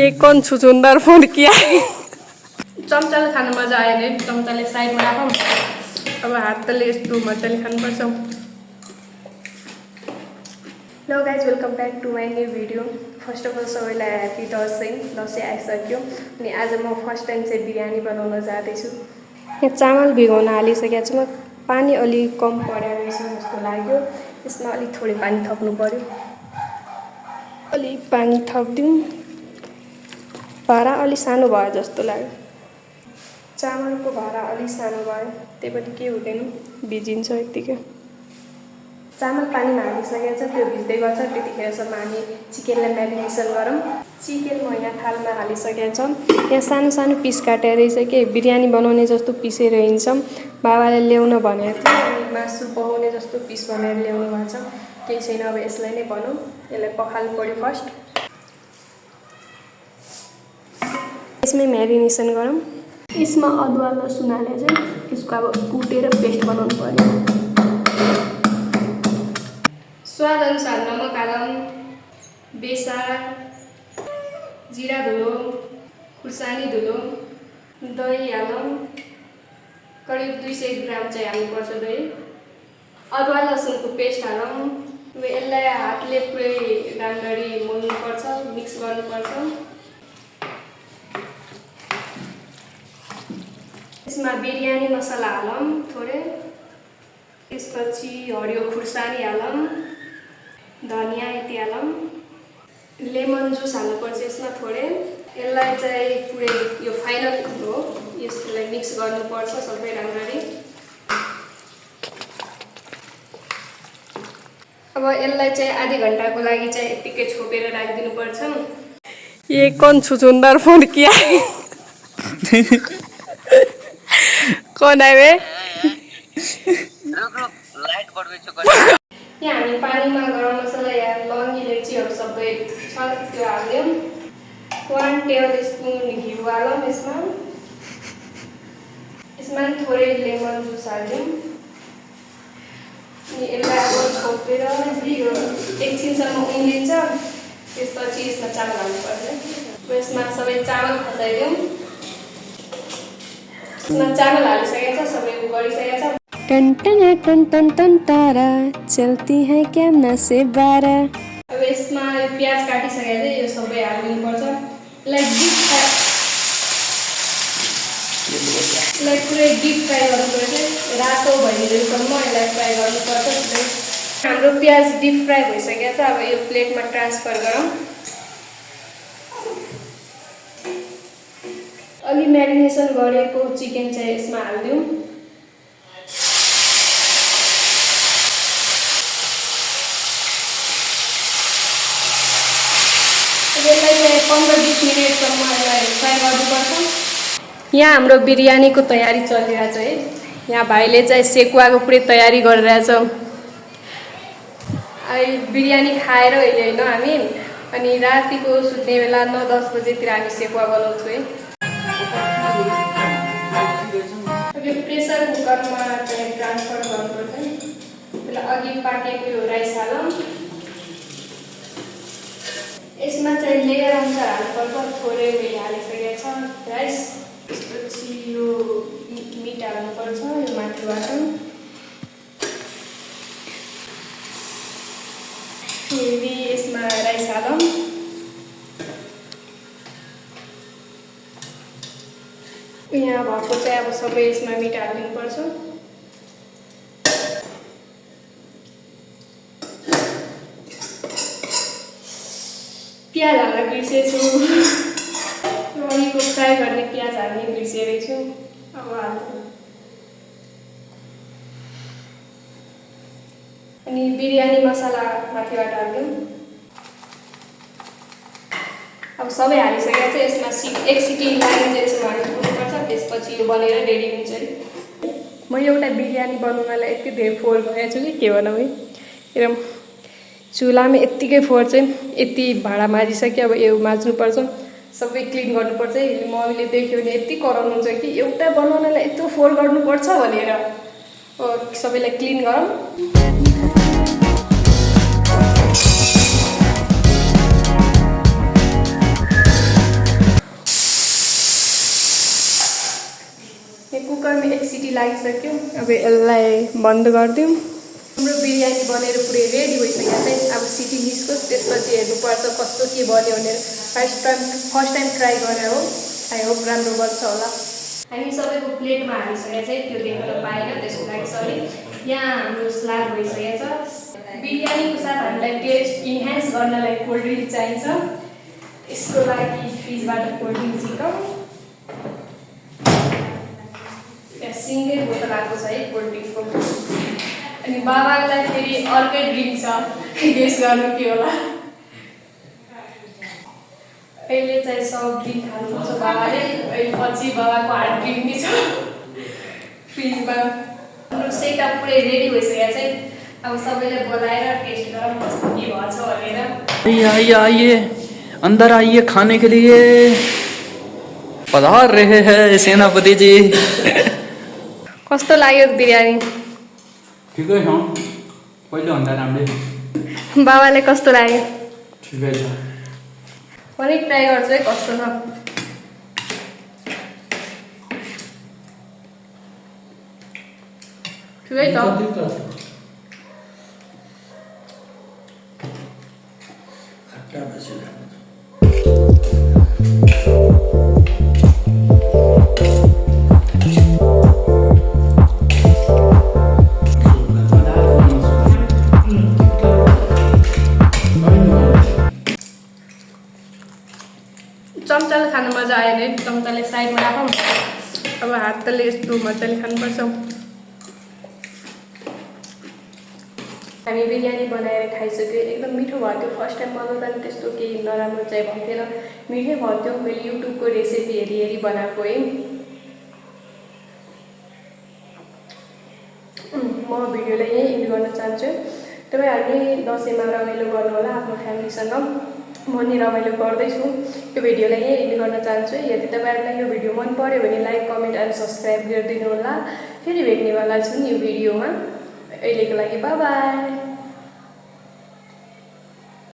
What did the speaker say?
ये कौन छुछुंदर फोन किया है? चम्चाले खान मजा आयो नि चम्चाले साइडमा राखौँ अब हातले यस्तो मजाले खानुपर्छ। Hello guys welcome back to my new video. First of all सबैलाई ह्याप्पी दसैँ आइसक्यो अनि आज म फर्स्ट टाइम चाहिँ बिरयानी बनाउन जाँदैछु। यहाँ चामल भिगाउन हालिसकेको छु म। पानी अलि कम परेको रहेछ जस्तो लाग्यो, यसमा अलि थोरै पानी थप्नु पर्यो। अलि पानी थपिदिउँ, भाँडा अलि सानो भयो जस्तो लाग्यो। चामलको भाँडा अलि सानो भयो, त्यही पनि केही हुँदैन, भिजिन्छ यत्तिकै। चामल पानीमा हालिसकेको छ, त्यो भिज्दै गर्छ। त्यतिखेरसम्म हामी चिकनलाई म्यारिनेसन गरौँ। चिकन म यहाँ थालमा हालिसकेको छ। यहाँ सानो सानो पिस काटेर रहेछ कि बिरयानी बनाउने जस्तो पिसेर हिँड्छ। बाबाले ल्याउन भनेको थियो अनि मासु पकाउने जस्तो पिस बनाएर ल्याउनु भएको छ। केही छैन, अब यसलाई नै बनाऊँ। यसलाई पखाल्नु पऱ्यो फर्स्ट, यसमै म्यारिनेसन गरौँ। यसमा अदुवा लसुन हालेर चाहिँ यसको अब कुटेर पेस्ट बनाउनु पर्यो। स्वाद अनुसार नमक हालौँ, बेसार, जिरा धुलो, खुर्सानी धुलो, दही हालौँ। करिब 200 ग्राम चाहिँ हाल्नुपर्छ दही। अदुवा लसुनको पेस्ट हालौँ। यसलाई हातले पुरै राम्ररी मोल्नुपर्छ, मिक्स गर्नुपर्छ। यसमा बिरयानी मसला हालौँ थोरै। त्यसपछि हरियो खुर्सानी हालौँ, धनियाँ यति हालौँ। लेमन जुस हाल्नुपर्छ यसमा थोरै। यसलाई चाहिँ पुरै यो फाइनल हो, यसलाई मिक्स गर्नुपर्छ सबै राम्ररी। अब यसलाई चाहिँ आधी घन्टाको लागि चाहिँ यत्तिकै छोपेर राखिदिनुपर्छ। ये कौन छुछुंदर फोन किया है? कौन है वे? यहाँ हामी पानीमा गरम मसला या लौंग इलायचीहरू सबै छ त्यो हाल्यौँ। 1 टेबलस्पुन घिउ हालौँ यसमा। यसमा थोरै लेमन जुस हाल्यौँ अनि यसलाई अब छोपेर एकछिनसम्म उम्लिन्छ। त्यसपछि यसमा चामल हाल्नुपर्छ। यसमा सबै चामल खसाइदिउँ। यसमा चामल हालिसकेको छ, सबै गरिसकेको छ। टन टन टन टन टन तारा चलती है क्या नसे 12। अब यसमा प्याज काटिसकेको चाहिँ यो सबै हालिदिनुपर्छ। यसलाई पुरै डिप फ्राई गर्नुपर्छ, रातो भइदिएसम्म यसलाई फ्राई गर्नुपर्छ। हाम्रो प्याज डिप फ्राई भइसकेको छ। अब यो प्लेटमा ट्रान्सफर गरौँ। अलि म्यारिनेसन गरेको चिकन चाहिँ यसमा हालिदिउँ। यसलाई चाहिँ 15-20 मिनटसम्म यसलाई फ्राई गर्नुपर्छ। यहाँ हाम्रो बिरयानीको तयारी चलिरहेछ है। यहाँ भाइले चाहिँ सेकुवाको पुरै तयारी गरिरहेछ। अहिले बिरयानी खाएर अहिले होइन हामी, अनि रातिको सुत्ने बेला 9-10 बजेतिर हामी सेकुवा बनाउँछौँ है। अब प्रेसर कुकरमा चाहिँ ट्रान्सफर गर्नुपर्छ। त्यसलाई अघि पाकेको यो राइस हालौँ। यसमा चाहिँ लेयर अनुसार हाल्नुपर्छ। थोरै मैले हालिसकेको छ राइस। त्यसपछि यो मिट हाल्नुपर्छ यो माथिबाट। फेरि यसमा राइस हालौँ। यहाँ भएको चाहिँ अब सबै यसमा मिट हालिदिनुपर्छ। प्याज हाल्न बिर्सेछु, अघिको फ्राई गर्ने प्याज हाल्ने बिर्सेरै छु। अब हाल्छु। अनि बिरयानी मसला माथिबाट हाल्दिउँ। अब सबै हालिसकेको छ। यसमा एक सिटी लाग्नेसम्म हाल्नुपर्छ। त्यसपछि यो बनेर रेडी हुन्छ। म एउटा बिरयानी बनाउनलाई यति धेरै फोहोर गरेको छु कि के भनौँ है। एकदम चुलामा यत्तिकै फोहोर चाहिँ यति भाँडा माजिसक्यो। अब यो माझ्नुपर्छ, सबै क्लिन गर्नुपर्छ। मम्मीले देख्यो भने यति कराउनुहुन्छ कि एउटा बनाउनलाई यत्रो फोहोर गर्नुपर्छ भनेर। सबैलाई क्लिन गरौँ। लागिसक्यो अब यसलाई बन्द गरिदिउँ हाम्रो बिरयानी बनेर पुरै रेडी भइसक्यो चाहिँ अब सिटी निस्कोस् त्यसपछि हेर्नुपर्छ कस्तो के बन्यो भनेर फर्स्ट टाइम ट्राई गरेर हो आई होप राम्रो बन्छ होला हामी सबैको प्लेटमा हालिसकेको चाहिँ त्यो देख्न पाएन त्यसको लागि सरी यहाँ हाम्रो सलाद भइसकेको छ बिरयानीको साथ हामीलाई टेस्ट इन्हान्स गर्नलाई कोल्ड ड्रिङ्क चाहिन्छ यसको लागि फ्रिजबाट कोल्ड ड्रिङ्क झिकाउँ यहाँ सिङ्गै बोतल आएको छ है कोल्ड ड्रिङ्कको अनि बाबालाई फेरि अर्कै ड्रिङ्क छ गेस गर्नु के होला अहिले चाहिँ सफ्ट ड्रिङ्क खानुहुन्छ बाबाले अहिले पछि बाबाको हार्ड ड्रिङ्क नि छ फ्रिजमा हाम्रो सेटअप पुरै रेडी भइसकेको चाहिँ अब सबैले बोलाएर टेस्ट गरौँ कस्तो के भएछ भनेर आइए आइए अंदर आइए खाने के लिए पधार रहे हैं सेनापति जी कस्तो लाग्यो बिरयानी ठिकै छ पहिलो भन्दा राम्रै बाबाले कस्तो लाग्यो ठिकै छ पनि ट्राई गर्छु है कस्तो छ ठिकै छ चम्चाले खानु मजा आयो नि चम्चाले साइडमा राखौँ अब हातले यस्तो मजाले खानुपर्छ हामी बिरयानी बनाएर खाइसक्यो एकदम मिठो भयो त्यो फर्स्ट टाइम बनाउँदा पनि त्यस्तो केही नराम्रो चाहिँ भएको थिएन मिठै भयो त्यो मैले युट्युबको रेसिपी हेरी बनाएको है म भिडियोलाई यहीँ इन्ड गर्न चाहन्छु तपाईँहरूले दसैँमा रमाइलो गर्नु होला आफ्नो फ्यामिलीसँग म नि रमाइलो गर्दैछु यो भिडियोलाई यहीँ इन्ड गर्न चाहन्छु यदि तपाईँहरूलाई यो भिडियो मन पर्यो भने लाइक कमेन्ट एन्ड सब्सक्राइब गरिदिनु होला फेरि भेट्नेवाला छु नि यो भिडियोमा अहिलेको लागि बाई बाई